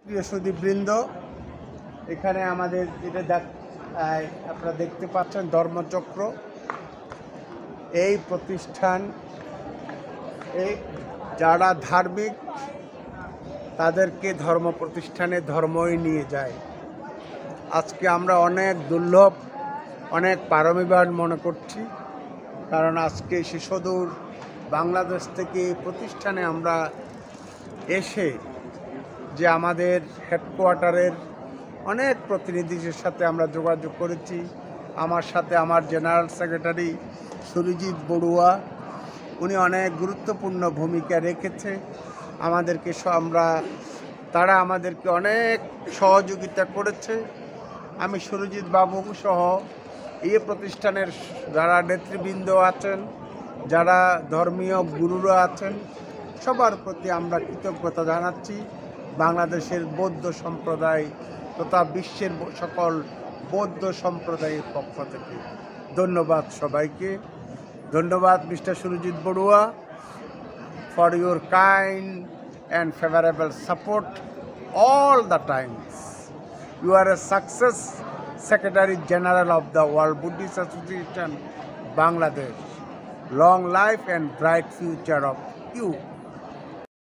প্রিয় সুধীবৃন্দ, এখানে আমাদের যেটা আপনারা দেখতে পাচ্ছেন ধর্মচক্র, এই প্রতিষ্ঠান যারা ধার্মিক তাদেরকে ধর্ম প্রতিষ্ঠানে ধর্মই নিয়ে যায়। আজকে আমরা অনেক দুর্লভ, অনেক পারমিবান মনে করছি, কারণ আজকে সে সুদূর বাংলাদেশ থেকে এই প্রতিষ্ঠানে আমরা এসে যে আমাদের হেডকোয়ার্টারের অনেক প্রতিনিধিদের সাথে আমরা যোগাযোগ করেছি। আমার সাথে আমার জেনারেল সেক্রেটারি সুরজিৎ বড়ুয়া, উনি অনেক গুরুত্বপূর্ণ ভূমিকা রেখেছে আমাদেরকে। তারা আমাদেরকে অনেক সহযোগিতা করেছে। আমি সুরজিৎ বাবু সহ এই প্রতিষ্ঠানের যারা নেতৃবৃন্দ আছেন, যারা ধর্মীয় গুরুরা আছেন, সবার প্রতি আমরা কৃতজ্ঞতা জানাচ্ছি। বাংলাদেশের বৌদ্ধ সম্প্রদায় তথা বিশ্বের সকল বৌদ্ধ সম্প্রদায়ের পক্ষ থেকে ধন্যবাদ সবাইকে। ধন্যবাদ mister Surajit Barua for your kind and favorable support all the times. You are a success Secretary General of the World Buddhist Association, Bangladesh. Long life and bright future of you.